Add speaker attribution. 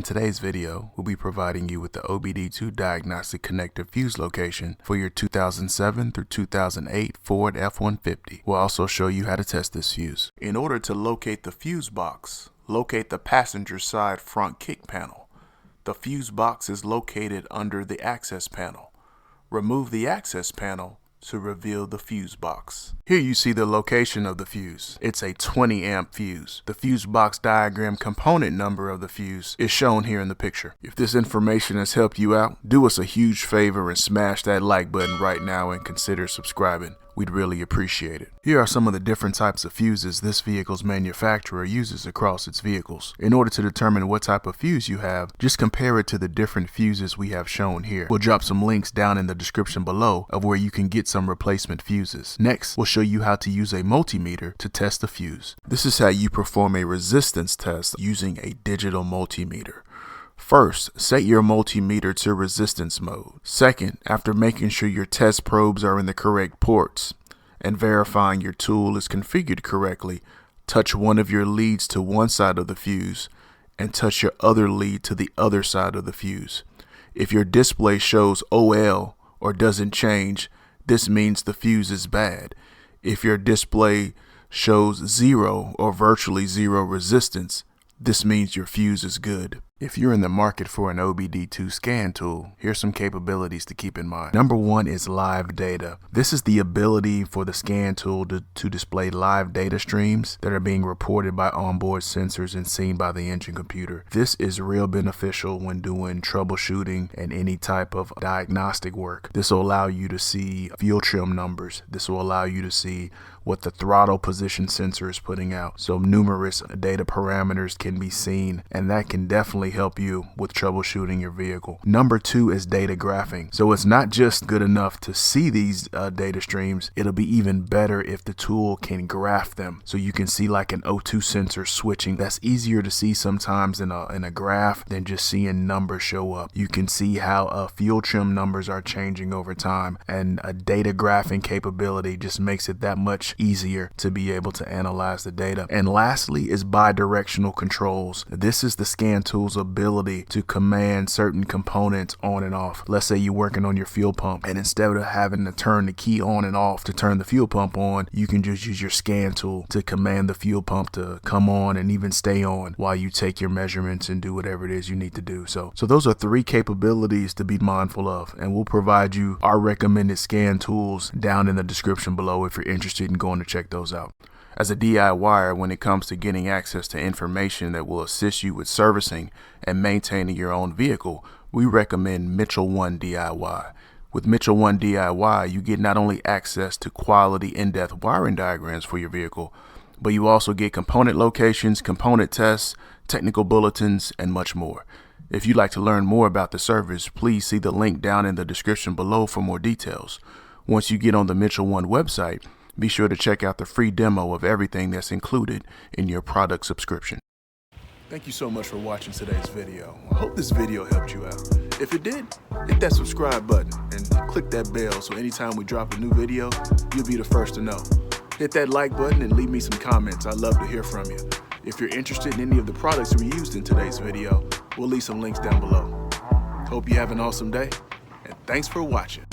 Speaker 1: In today's video, we'll be providing you with the OBD-II Diagnostic connector fuse location for your 2007 through 2008 Ford F-150. We'll also show you how to test this fuse. In order to locate the fuse box, locate the passenger side front kick panel. The fuse box is located under the access panel. Remove the access panel to reveal the fuse box. Here you see the location of the fuse. It's a 20 amp fuse. The fuse box diagram component number of the fuse is shown here in the picture. If this information has helped you out, do us a huge favor and smash that like button right now and consider subscribing. We'd really appreciate it. Here are some of the different types of fuses this vehicle's manufacturer uses across its vehicles. In order to determine what type of fuse you have, just compare it to the different fuses we have shown here. We'll drop some links down in the description below of where you can get some replacement fuses. Next, we'll show you how to use a multimeter to test the fuse. This is how you perform a resistance test using a digital multimeter. First, set your multimeter to resistance mode. Second, after making sure your test probes are in the correct ports and verifying your tool is configured correctly, touch one of your leads to one side of the fuse and touch your other lead to the other side of the fuse. If your display shows OL or doesn't change, this means the fuse is bad. If your display shows 0 or virtually 0 resistance, this means your fuse is good. If you're in the market for an OBD-II scan tool, here's some capabilities to keep in mind. Number one is live data. This is the ability for the scan tool to display live data streams that are being reported by onboard sensors and seen by the engine computer. This is real beneficial when doing troubleshooting and any type of diagnostic work. This will allow you to see fuel trim numbers. This will allow you to see what the throttle position sensor is putting out. So numerous data parameters can be seen, and that can definitely help you with troubleshooting your vehicle. Number two is data graphing. So it's not just good enough to see these data streams, it'll be even better if the tool can graph them. So you can see like an O2 sensor switching. That's easier to see sometimes in a graph than just seeing numbers show up. You can see how fuel trim numbers are changing over time, and a data graphing capability just makes it that much easier to be able to analyze the data. And lastly is bidirectional controls. This is the scan tool's ability to command certain components on and off. Let's say you're working on your fuel pump, and instead of having to turn the key on and off to turn the fuel pump on, you can just use your scan tool to command the fuel pump to come on and even stay on while you take your measurements and do whatever it is you need to do. So those are three capabilities to be mindful of, and we'll provide you our recommended scan tools down in the description below if you're interested in going to check those out. As a DIYer, when it comes to getting access to information that will assist you with servicing and maintaining your own vehicle, we recommend Mitchell 1 DIY. With Mitchell 1 DIY, you get not only access to quality in-depth wiring diagrams for your vehicle, but you also get component locations, component tests, technical bulletins, and much more. If you'd like to learn more about the service, please see the link down in the description below for more details. Once you get on the Mitchell 1 website, be sure to check out the free demo of everything that's included in your product subscription. Thank you so much for watching today's video. I hope this video helped you out. If it did, hit that subscribe button and click that bell so anytime we drop a new video, you'll be the first to know. Hit that like button and leave me some comments. I'd love to hear from you. If you're interested in any of the products we used in today's video, we'll leave some links down below. Hope you have an awesome day, and thanks for watching.